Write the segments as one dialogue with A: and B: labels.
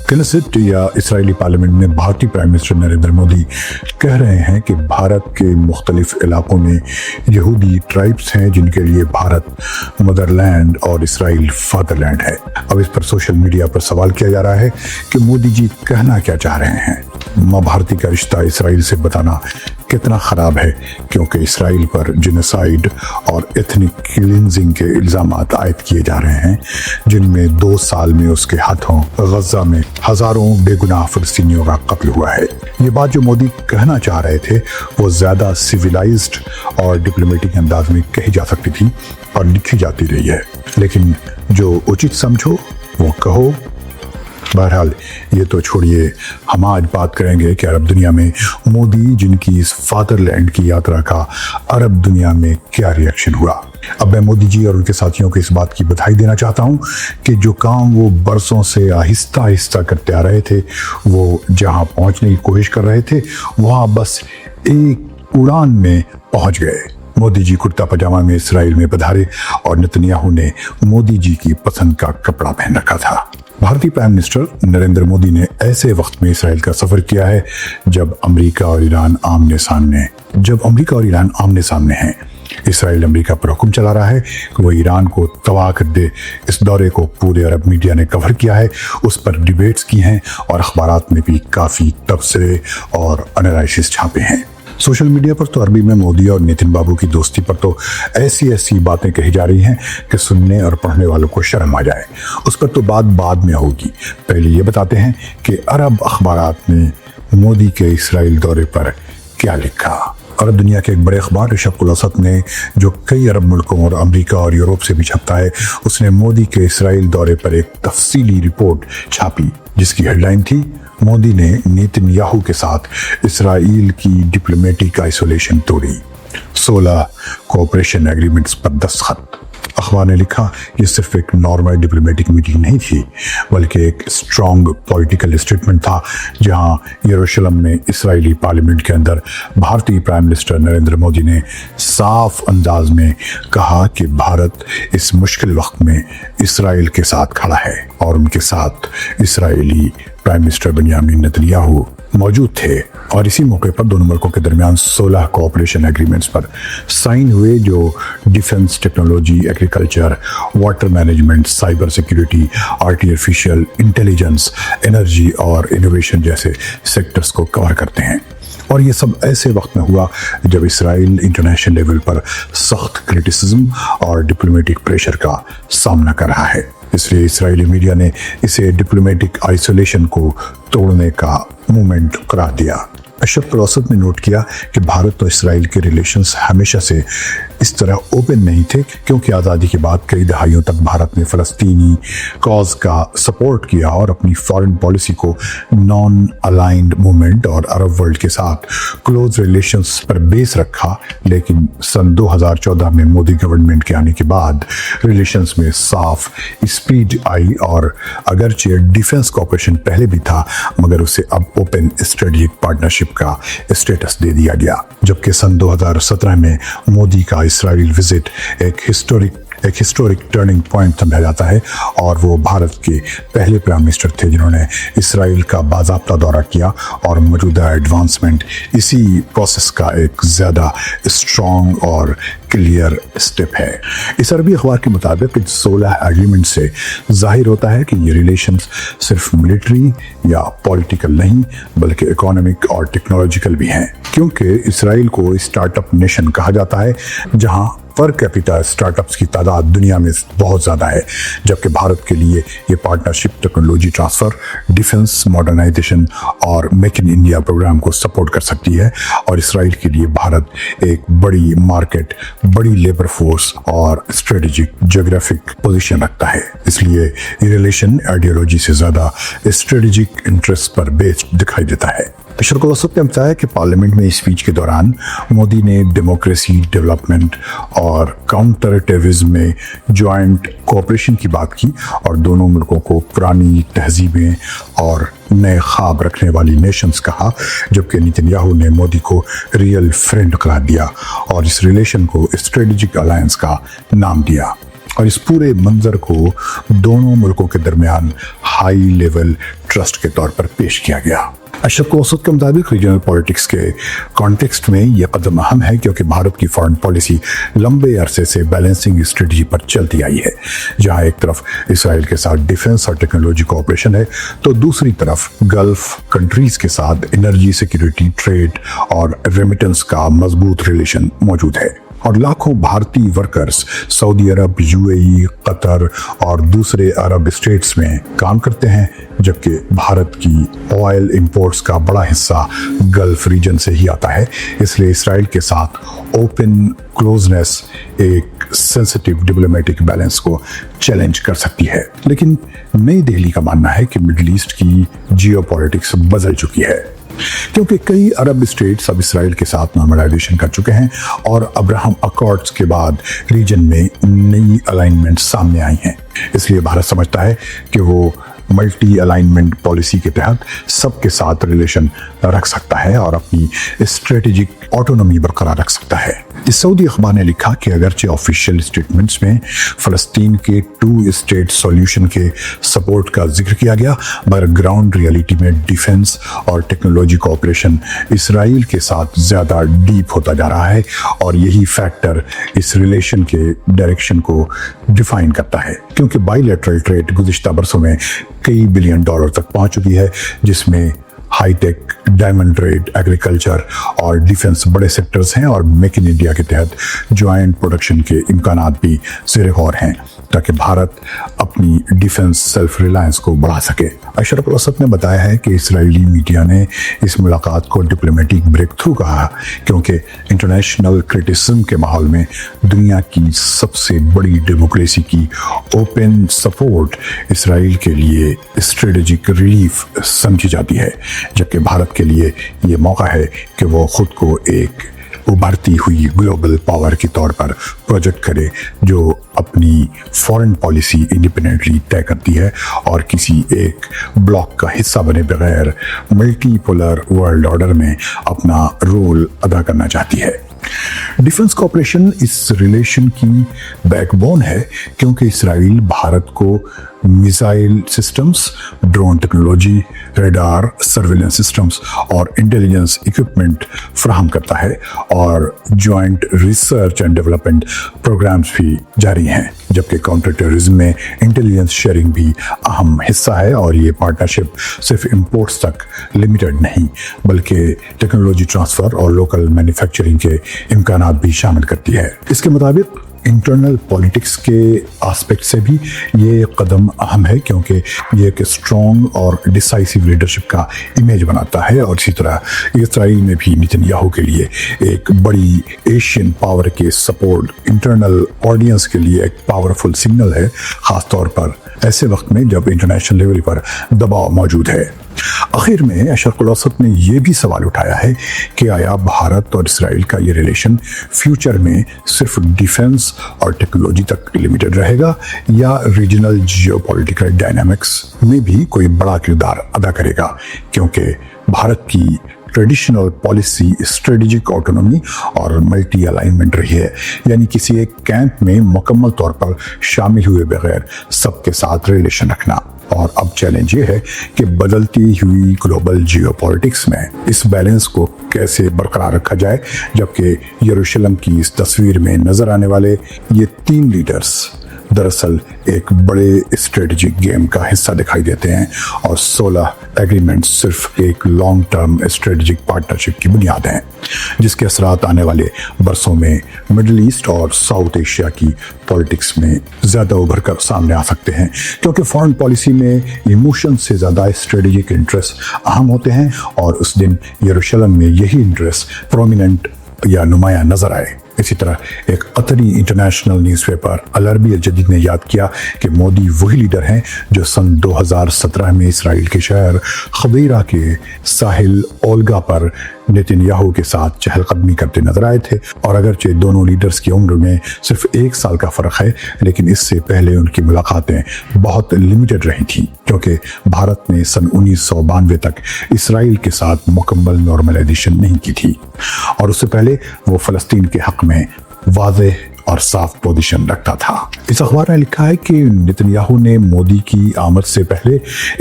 A: Knesset या Israeli parliament में भारतीय प्राइम मिनिस्टर नरेंद्र मोदी कह रहे हैं कि भारत के मुख्तलिफ इलाकों में यहूदी ट्राइब्स हैं जिनके लिए भारत मदरलैंड और इसराइल फादरलैंड है। अब इस पर सोशल मीडिया पर सवाल किया जा रहा है कि मोदी जी कहना क्या चाह रहे हैं। माँ भारती का रिश्ता इसराइल से बताना कितना खराब है, क्योंकि इसराइल पर जेनोसाइड और एथनिक क्लींजिंग के इल्जाम आयद किए जा रहे हैं, जिनमें 2 साल में उसके हाथों गजा में हजारों बेगुनाह फलस्तीनियों का कत्ल हुआ है। ये बात जो मोदी कहना चाह रहे थे वो ज्यादा सिविलाइज्ड और डिप्लोमेटिक अंदाज में कही जा सकती थी और लिखी जाती रही है, लेकिन जो उचित समझो वो कहो। बहरहाल ये तो छोड़िए, हम आज बात करेंगे कि अरब दुनिया में मोदी जिनकी इस फादरलैंड की यात्रा का अरब दुनिया में क्या रिएक्शन हुआ। अब मैं मोदी जी और उनके साथियों को इस बात की बधाई देना चाहता हूं कि जो काम वो बरसों से आहिस्ता आहिस्ता करते आ रहे थे, वो जहां पहुंचने की कोशिश कर रहे थे वहां बस एक उड़ान में पहुंच गए। मोदी जी कुर्ता पजामा में इसराइल में पधारे और नेतन्याहू ने मोदी जी की पसंद का कपड़ा पहन रखा था। भारतीय प्राइम मिनिस्टर नरेंद्र मोदी ने ऐसे वक्त में इसराइल का सफर किया है जब अमेरिका और ईरान आमने सामने हैं। इसराइल अमेरिका पर हुक्म चला रहा है कि वो ईरान को तबाह कर दे। इस दौरे को पूरे अरब मीडिया ने कवर किया है, उस पर डिबेट्स की हैं और अखबारात में भी काफ़ी तबसरे और एनालिसिस छापे हैं। सोशल मीडिया पर तो अरबी में मोदी और नितिन बाबू की दोस्ती पर तो ऐसी बातें कही जा रही हैं कि सुनने और पढ़ने वालों को शर्म आ जाए। उस पर तो बात बाद में होगी। पहले ये बताते हैं कि अरब अखबारात ने मोदी के इसराइल दौरे पर क्या लिखा। अरब दुनिया के एक बड़े अखबार रिशकुल औसत ने, जो कई अरब मुल्कों और अमेरिका और यूरोप से भी छपता है, उसने मोदी के इसराइल दौरे पर एक तफसीली रिपोर्ट छापी जिसकी हेडलाइन थी, मोदी ने नेतन्याहू के साथ इसराइल की डिप्लोमेटिक आइसोलेशन तोड़ी, 16 कोऑपरेशन एग्रीमेंट्स पर दस्तखत। अखबार ने लिखा, ये सिर्फ एक नॉर्मल डिप्लोमेटिक मीटिंग नहीं थी, बल्कि एक स्ट्रॉन्ग पॉलिटिकल स्टेटमेंट था, जहां यरूशलेम में इसराइली पार्लियामेंट के अंदर भारतीय प्राइम मिनिस्टर नरेंद्र मोदी ने साफ अंदाज में कहा कि भारत इस मुश्किल वक्त में इसराइल के साथ खड़ा है और उनके साथ Israeli prime minister Benjamin Netanyahu मौजूद थे। और इसी मौके पर दोनों मुल्कों के दरमियान 16 कोऑपरेशन एग्रीमेंट्स पर साइन हुए, जो defence technology, agriculture, water management, cyber security, artificial intelligence, energy और इनोवेशन जैसे सेक्टर्स को कवर करते हैं। और ये सब ऐसे वक्त में हुआ जब इसराइल इंटरनेशनल लेवल पर सख्त क्रिटिसिज्म और डिप्लोमेटिक प्रेशर का सामना कर रहा है। इसलिए इसराइली मीडिया ने इसे डिप्लोमेटिक आइसोलेशन को तोड़ने का मूवमेंट करार दिया। रिशकुल औसत ने नोट किया कि भारत और इसराइल के रिलेशंस हमेशा से इस तरह ओपन नहीं थे, क्योंकि आज़ादी के बाद कई दहाइयों तक भारत ने फ़लस्तीनी कॉज का सपोर्ट किया और अपनी फॉरेन पॉलिसी को नॉन अलाइंड मूवमेंट और अरब वर्ल्ड के साथ क्लोज रिलेशंस पर बेस रखा। लेकिन सन 2014 में मोदी गवर्नमेंट के आने के बाद रिलेशंस में साफ स्पीड आई और अगरचे डिफेंस कॉपरेशन पहले भी था, मगर उसे अब ओपन स्ट्रेटेजिक पार्टनरशिप का स्टेटस दे दिया गया। जबकि सन 2017 में मोदी का इसराइल विजिट एक हिस्टोरिक टर्निंग पॉइंट समझा जाता है और वो भारत के पहले प्राइम मिनिस्टर थे जिन्होंने इसराइल का बाज़ाब्ता दौरा किया, और मौजूदा एडवांसमेंट इसी प्रोसेस का एक ज़्यादा स्ट्रॉन्ग और क्लियर स्टेप है। इस अरबी अखबार के मुताबिक 16 एग्रीमेंट से जाहिर होता है कि ये रिलेशंस सिर्फ मिलिट्री या पॉलिटिकल नहीं बल्कि इकोनॉमिक और टेक्नोलॉजिकल भी हैं, क्योंकि इसराइल को स्टार्टअप नेशन कहा जाता है जहां पर कैपिटा स्टार्टअप्स की तादाद दुनिया में बहुत ज़्यादा है, जबकि भारत के लिए ये partnership technology transfer, defence modernisation और मेक इन इंडिया प्रोग्राम को सपोर्ट कर सकती है। और इसराइल के लिए भारत एक बड़ी मार्केट, बड़ी लेबर फोर्स और स्ट्रेटेजिक ज्योग्राफिक पोजीशन रखता है। इसलिए ये रिलेशन आइडियोलॉजी से ज़्यादा स्ट्रेटेजिक इंटरेस्ट पर बेस्ड दिखाई देता है। रिशकुल औसत ने बताया कि पार्लियामेंट में स्पीच के दौरान मोदी ने डेमोक्रेसी, डेवलपमेंट और काउंटर टेररिज्म में जॉइंट कोऑपरेशन की बात की और दोनों मुल्कों को पुरानी तहजीबें और नए ख्वाब रखने वाली नेशंस कहा, जबकि नेतन्याहू ने मोदी को रियल फ्रेंड करार दिया और इस रिलेशन को स्ट्रेटेजिक अलायंस का नाम दिया। और इस पूरे मंजर को दोनों मुल्कों के दरमियान हाई लेवल ट्रस्ट के तौर पर पेश किया गया। अशरफ औसत के मुताबिक रीजनल पॉलिटिक्स के कॉन्टेक्स्ट में यह कदम अहम है क्योंकि भारत की फॉरेन पॉलिसी लंबे अरसे से बैलेंसिंग स्ट्रेटजी पर चलती आई है, जहां एक तरफ इसराइल के साथ डिफेंस और टेक्नोलॉजी कोऑपरेशन है तो दूसरी तरफ गल्फ कंट्रीज के साथ एनर्जी, सिक्योरिटी, ट्रेड और रेमिटेंस का मजबूत रिलेशन मौजूद है। और लाखों भारतीय वर्कर्स सऊदी अरब, यूएई, कतर और दूसरे अरब स्टेट्स में काम करते हैं, जबकि भारत की ऑयल इंपोर्ट्स का बड़ा हिस्सा गल्फ रीजन से ही आता है। इसलिए इसराइल के साथ ओपन क्लोजनेस एक सेंसिटिव डिप्लोमेटिक बैलेंस को चैलेंज कर सकती है। लेकिन नई दिल्ली का मानना है कि मिडिल ईस्ट की जियोपॉलिटिक्स बदल चुकी है क्योंकि कई अरब स्टेट्स अब इसराइल के साथ नॉर्मलाइजेशन कर चुके हैं और अब्राहम अकॉर्ड्स के बाद रीजन में नई अलाइनमेंट सामने आई हैं। इसलिए भारत समझता है कि वो मल्टी अलाइनमेंट पॉलिसी के तहत सबके साथ रिलेशन रख सकता है और अपनी स्ट्रेटेजिक ऑटोनॉमी बरकरार रख सकता है। इस सऊदी अखबार ने लिखा कि अगरचे ऑफिशियल स्टेटमेंट्स में फलस्तीन के 2 स्टेट सॉल्यूशन के सपोर्ट का जिक्र किया गया, मगर ग्राउंड रियलिटी में डिफेंस और टेक्नोलॉजी कोऑपरेशन इसराइल के साथ ज़्यादा डीप होता जा रहा है और यही फैक्टर इस रिलेशन के डायरेक्शन को डिफाइन करता है क्योंकि बाइलेटरल ट्रेड गुज़िश्ता बरसों में कई बिलियन डॉलर तक पहुंच चुकी है, जिसमें हाईटेक, डायमंड ट्रेड, एग्रीकल्चर और डिफेंस बड़े सेक्टर्स हैं और मेक इन इंडिया के तहत ज्वाइंट प्रोडक्शन के इम्कानात भी ज़ेर गौर हैं ताकि भारत अपनी डिफेंस सेल्फ रिलायंस को बढ़ा सके। अशरफ औसत ने बताया है कि इसराइली मीडिया ने इस मुलाकात को डिप्लोमेटिक ब्रेक थ्रू कहा क्योंकि इंटरनेशनल क्रिटिसिज्म के माहौल में दुनिया की सबसे बड़ी डेमोक्रेसी की ओपन सपोर्ट इसराइल के लिए स्ट्रेटेजिक रिलीफ समझी जाती है, जबकि भारत के लिए ये मौका है कि वो खुद को एक उभरती हुई ग्लोबल पावर के तौर पर प्रोजेक्ट करे जो अपनी फॉरेन पॉलिसी इंडिपेंडेंटली तय करती है और किसी एक ब्लॉक का हिस्सा बने बगैर मल्टीपोलर वर्ल्ड ऑर्डर में अपना रोल अदा करना चाहती है। डिफेंस कॉपरेशन इस रिलेशन की बैकबोन है क्योंकि इसराइल भारत को missile systems, drone technology, radar, surveillance systems और इंटेलिजेंस इक्विपमेंट फराहम करता है और joint research and development programmes भी जारी हैं, जबकि काउंटर टेररिज्म में इंटेलिजेंस शेयरिंग भी अहम हिस्सा है और ये पार्टनरशिप सिर्फ इंपोर्ट्स तक लिमिटेड नहीं बल्कि टेक्नोलॉजी ट्रांसफ़र और लोकल मैन्युफैक्चरिंग के इम्कानात भी शामिल करती है। इसके मुताबिक इंटरनल पॉलिटिक्स के एस्पेक्ट से भी ये कदम अहम है क्योंकि ये एक स्ट्रॉन्ग और डिसाइसिव लीडरशिप का इमेज बनाता है और इसी तरह इसराइल में भी नेतन्याहू के लिए एक बड़ी एशियन पावर के सपोर्ट इंटरनल ऑडियंस के लिए एक पावरफुल सिग्नल है, खासतौर पर ऐसे वक्त में जब इंटरनेशनल लेवल पर दबाव मौजूद है। आखिर में अशरफ औसत ने यह भी सवाल उठाया है कि आया भारत और इसराइल का ये रिलेशन फ्यूचर में सिर्फ डिफेंस और टेक्नोलॉजी तक लिमिटेड रहेगा या रीजनल जियोपॉलिटिकल डायनामिक्स में भी कोई बड़ा किरदार अदा करेगा, क्योंकि भारत की ट्रेडिशनल पॉलिसी स्ट्रेटेजिक ऑटोनॉमी और मल्टी अलाइनमेंट रही है, यानी किसी एक कैंप में मुकम्मल तौर पर शामिल हुए बगैर सबके साथ रिलेशन रखना। और अब चैलेंज ये है कि बदलती हुई ग्लोबल जियोपॉलिटिक्स में इस बैलेंस को कैसे बरकरार रखा जाए, जबकि यरूशलेम की इस तस्वीर में नजर आने वाले ये 3 लीडर्स दरअसल एक बड़े स्ट्रेटेजिक गेम का हिस्सा दिखाई देते हैं और 16 एग्रीमेंट सिर्फ एक लॉन्ग टर्म स्ट्रेटेजिक पार्टनरशिप की बुनियाद हैं, जिसके असरात आने वाले बरसों में मिडिल ईस्ट और साउथ एशिया की पॉलिटिक्स में ज़्यादा उभर कर सामने आ सकते हैं, क्योंकि फॉरेन पॉलिसी में इमोशन से ज़्यादा स्ट्रेटेजिक इंटरेस्ट अहम होते हैं और उस दिन यरूशलेम में यही इंटरेस्ट प्रोमिनेंट या नुमाया नजर आए। इसी तरह एक कतरी इंटरनेशनल न्यूज़पेपर अल अरबी अल जदीद ने याद किया कि मोदी वही लीडर हैं जो सन 2017 में इसराइल के शहर खबीरा के साहिल ओल्गा पर नेतन्याहू के साथ चहलकदमी करते नजर आए थे। और अगरचे दोनों लीडर्स की उम्र में सिर्फ 1 साल का फर्क है, लेकिन इससे पहले उनकी मुलाकातें बहुत लिमिटेड रही थी, क्योंकि भारत ने सन 1992 तक इसराइल के साथ मुकम्मल नॉर्मलाइजेशन नहीं की थी और उससे पहले वो फ़लस्तीन के हक में वाज़ेह और साफ पोजीशन रखता था। इस अखबार ने लिखा है कि नेतन्याहू ने मोदी की आमद से पहले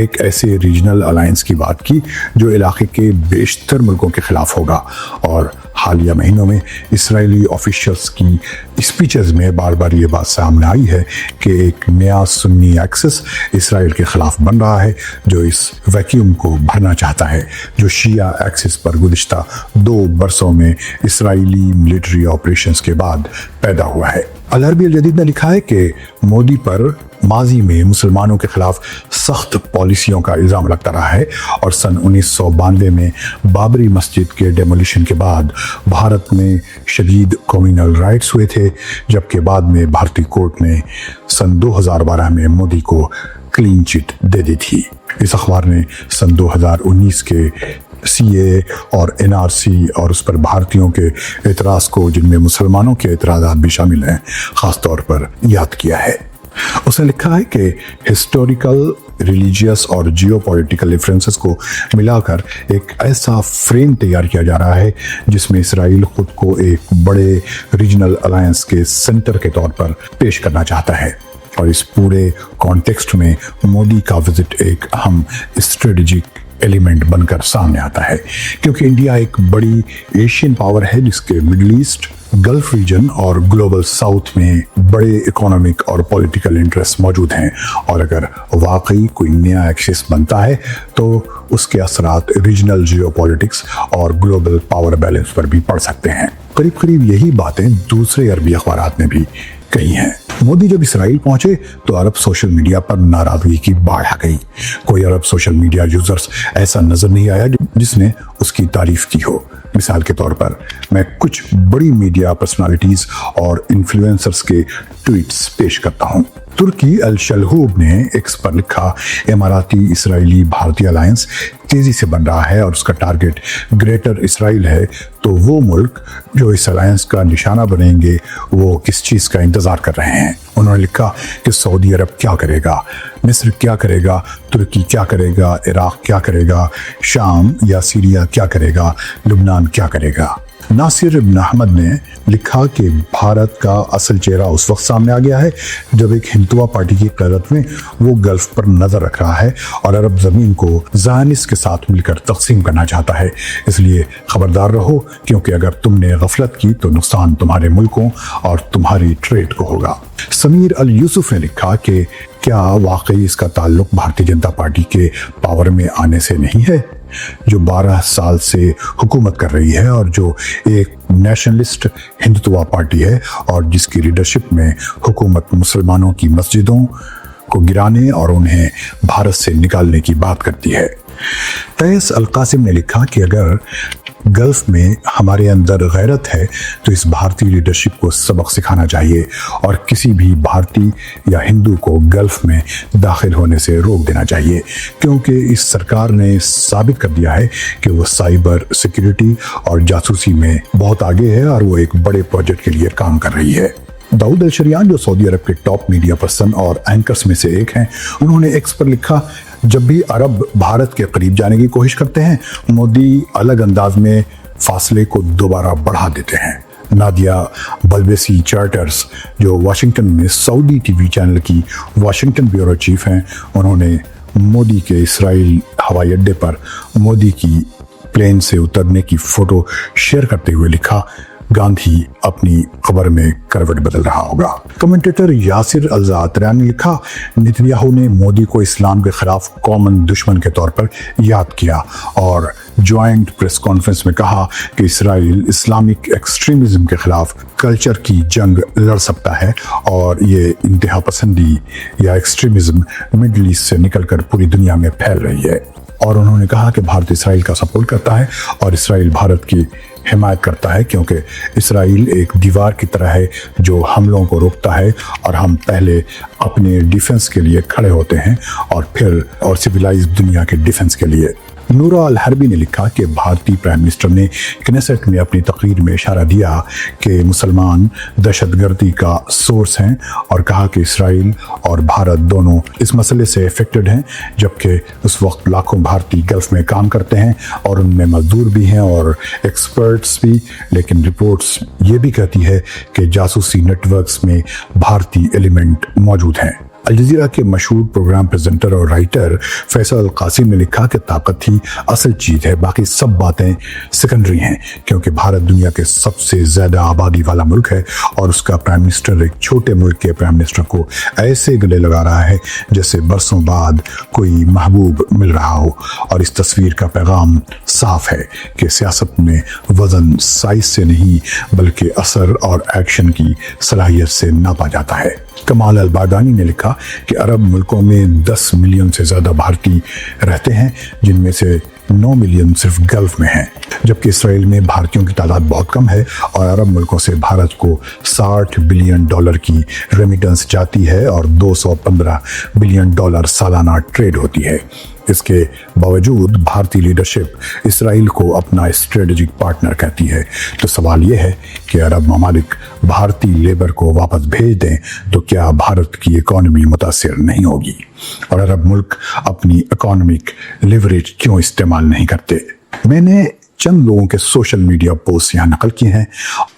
A: एक ऐसे रीजनल अलायंस की बात की जो इलाके के बेशतर मुल्कों के खिलाफ होगा, और हालिया महीनों में इसराइली ऑफिशियल्स की स्पीचेस में बार बार ये बात सामने आई है कि एक नया सुन्नी एक्सिस इसराइल के खिलाफ बन रहा है जो इस वैक्यूम को भरना चाहता है जो शिया एक्सिस पर गुज़िश्ता 2 बरसों में इसराइली मिलिट्री ऑपरेशंस के बाद पैदा हुआ है। अल अरबी अल जदीद ने लिखा है कि मोदी पर माजी में मुसलमानों के खिलाफ सख्त पॉलिसियों का इल्ज़ाम लगता रहा है, और सन 1992 में बाबरी मस्जिद के डेमोलिशन के बाद भारत में शदीद कम्युनल राइट्स हुए थे, जबकि बाद में भारतीय कोर्ट ने सन 2012 में मोदी को क्लीन चिट दे दी थी। इस अखबार ने सन 2019 के CAA और NRC और उस पर भारतीयों के एतराज़ को, जिनमें मुसलमानों के एतराज़ात भी शामिल हैं, ख़ास तौर पर याद किया है। उसने लिखा है कि हिस्टोरिकल, रिलीजियस और जियोपॉलिटिकल रेफरेंसेस को मिलाकर एक ऐसा फ्रेम तैयार किया जा रहा है जिसमें इसराइल खुद को एक बड़े रीजनल अलायंस के सेंटर के तौर पर पेश करना चाहता है, और इस पूरे कॉन्टेक्स्ट में मोदी का विजिट एक अहम स्ट्रेटेजिक एलिमेंट बनकर सामने आता है, क्योंकि इंडिया एक बड़ी एशियन पावर है जिसके मिडिल ईस्ट, गल्फ रीजन और ग्लोबल साउथ में बड़े इकोनॉमिक और पॉलिटिकल इंटरेस्ट मौजूद हैं, और अगर वाकई कोई नया एक्सिस बनता है तो उसके असरात रीजनल जियोपॉलिटिक्स और ग्लोबल पावर बैलेंस पर भी पड़ सकते हैं। करीब करीब यही बातें दूसरे अरबी अखबारात ने भी कही हैं। मोदी जब इसराइल पहुंचे तो अरब सोशल मीडिया पर नाराजगी की बाढ़ आ गई। कोई अरब सोशल मीडिया यूजर्स ऐसा नजर नहीं आया जिसने उसकी तारीफ की हो। मिसाल के तौर पर मैं कुछ बड़ी मीडिया पर्सनालिटीज और इन्फ्लुएंसर्स के ट्वीट्स पेश करता हूं। तुर्की अल शलहूब ने एक्स पर लिखा, इमाराती इसराइली भारतीय अलायंस तेजी से बन रहा है और उसका टारगेट ग्रेटर इसराइल है, तो वो मुल्क जो इस अलायंस का निशाना बनेंगे वो किस चीज़ का इंतज़ार कर रहे हैं। उन्होंने लिखा कि सऊदी अरब क्या करेगा, मिस्र क्या करेगा, तुर्की क्या करेगा, इराक क्या करेगा, शाम या सीरिया क्या करेगा, लुबनान क्या करेगा। नासिर इब्न अहमद ने लिखा कि भारत का असल चेहरा उस वक्त सामने आ गया है जब एक हिंदुआ पार्टी की क़यादत में वो गल्फ पर नजर रख रहा है और अरब ज़मीन को ज़ायनिस्ट के साथ मिलकर तकसीम करना चाहता है। इसलिए खबरदार रहो, क्योंकि अगर तुमने गफलत की तो नुकसान तुम्हारे मुल्कों और तुम्हारी ट्रेड को होगा। समीर अल यूसुफ ने लिखा कि क्या वाकई इसका ताल्लुक भारतीय जनता पार्टी के पावर में आने से नहीं है, जो 12 साल से हुकूमत कर रही है और जो एक नेशनलिस्ट हिंदुत्वा पार्टी है और जिसकी लीडरशिप में हुकूमत मुसलमानों की मस्जिदों को गिराने और उन्हें भारत से निकालने की बात करती है। तैस अल कासिम ने लिखा कि अगर गल्फ में हमारे अंदर गैरत है तो इस भारतीय लीडरशिप को सबक सिखाना चाहिए और किसी भी भारतीय या हिंदू को गल्फ में दाखिल होने से रोक देना चाहिए, क्योंकि इस सरकार ने साबित कर दिया है कि वो साइबर सिक्योरिटी और जासूसी में बहुत आगे है और वो एक बड़े प्रोजेक्ट के लिए काम कर रही है। दाऊद अल शरियान, जो सऊदी अरब के टॉप मीडिया पर्सन और एंकर्स में से एक हैं, उन्होंने एक्स पर लिखा, जब भी अरब भारत के करीब जाने की कोशिश करते हैं मोदी अलग अंदाज में फासले को दोबारा बढ़ा देते हैं। नादिया बल्बेसी चार्टर्स, जो वाशिंगटन में सऊदी टीवी चैनल की वाशिंगटन ब्यूरो चीफ हैं, उन्होंने मोदी के इसराइल हवाई अड्डे पर मोदी की प्लेन से उतरने की फोटो शेयर करते हुए लिखा, गांधी अपनी खबर में करवट बदल रहा होगा। कमेंटेटर यासिर अल-ज़ातरानी ने लिखा, नेतन्याहू ने मोदी को इस्लाम के खिलाफ कॉमन दुश्मन के तौर पर याद किया और ज्वाइंट प्रेस कॉन्फ्रेंस में कहा कि इसराइल इस्लामिक एक्सट्रीमिज्म के खिलाफ कल्चर की जंग लड़ सकता है और ये इंतहा पसंदी या एक्सट्रीमिज्म मिडल ईस्ट से निकलकर पूरी दुनिया में फैल रही है। और उन्होंने कहा कि भारत इसराइल का सपोर्ट करता है और इसराइल भारत की हिमायत करता है, क्योंकि इसराइल एक दीवार की तरह है जो हमलों को रोकता है और हम पहले अपने डिफेंस के लिए खड़े होते हैं और फिर सिविलाइज्ड दुनिया के डिफेंस के लिए। नूरा अल हरबी ने लिखा कि भारतीय प्राइम मिनिस्टर ने कनेसेट में अपनी तकरीर में इशारा दिया कि मुसलमान दहशतगर्दी का सोर्स हैं और कहा कि इसराइल और भारत दोनों इस मसले से अफेक्टेड हैं, जबकि उस वक्त लाखों भारतीय गल्फ में काम करते हैं और उनमें मजदूर भी हैं और एक्सपर्ट्स भी, लेकिन रिपोर्ट्स ये भी कहती है कि जासूसी नेटवर्क्स में भारतीय एलिमेंट मौजूद हैं। अल जज़ीरा के मशहूर प्रोग्राम प्रेजेंटर और राइटर फैसल अल कासिम ने लिखा कि ताकत ही असल चीज़ है, बाकी सब बातें सेकेंडरी हैं, क्योंकि भारत दुनिया के सबसे ज़्यादा आबादी वाला मुल्क है और उसका प्राइम मिनिस्टर एक छोटे मुल्क के प्राइम मिनिस्टर को ऐसे गले लगा रहा है जैसे बरसों बाद कोई महबूब मिल रहा हो। और इस तस्वीर का पैगाम साफ है कि सियासत में वज़न साइज से नहीं बल्कि असर और एक्शन की सलाहियत से नापा जाता है। कमाल अल बादानी ने लिखा कि अरब मुल्कों में 10 मिलियन से ज़्यादा भारतीय रहते हैं, जिनमें से 9 मिलियन सिर्फ गल्फ में हैं, जबकि इसराइल में भारतीयों की तादाद बहुत कम है और अरब मुल्कों से भारत को $60 बिलियन की रेमिटेंस जाती है और $215 बिलियन सालाना ट्रेड होती है। इसके बावजूद भारतीय लीडरशिप इसराइल को अपना स्ट्रेटेजिक पार्टनर कहती है। तो सवाल यह है कि अरब ममालिक भारतीय लेबर को वापस भेज दें तो क्या भारत की इकॉनमी मुतासिर नहीं होगी, और अरब मुल्क अपनी इकोनॉमिक लिवरेज क्यों इस्तेमाल नहीं करते। मैंने चंद लोगों के सोशल मीडिया पोस्ट यहाँ नकल किए हैं,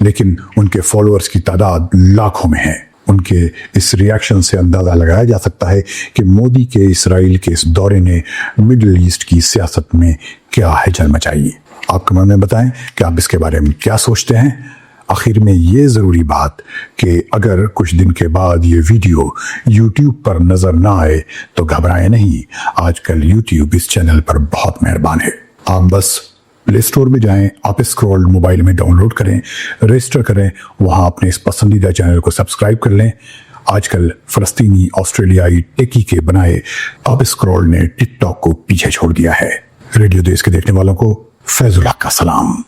A: लेकिन उनके फॉलोअर्स की तादाद लाखों में है। उनके इस रिएक्शन से अंदाज़ा लगाया जा सकता है कि मोदी के इसराइल के इस दौरे ने मिडिल ईस्ट की सियासत में क्या हलचल मचाई। आप कमेंट में बताएं कि आप इसके बारे में क्या सोचते हैं। आखिर में ये ज़रूरी बात कि अगर कुछ दिन के बाद ये वीडियो YouTube पर नज़र ना आए तो घबराएं नहीं, आजकल YouTube इस चैनल पर बहुत मेहरबान है। आप बस प्ले स्टोर में जाएं, आप स्क्रॉल मोबाइल में डाउनलोड करें, रजिस्टर करें, वहां अपने इस पसंदीदा चैनल को सब्सक्राइब कर लें। आजकल फ़लस्तीनी ऑस्ट्रेलियाई टेकी के बनाए अब स्क्रॉल ने टिकटॉक को पीछे छोड़ दिया है। रेडियो देश के देखने वालों को फैजुल्लाह का सलाम।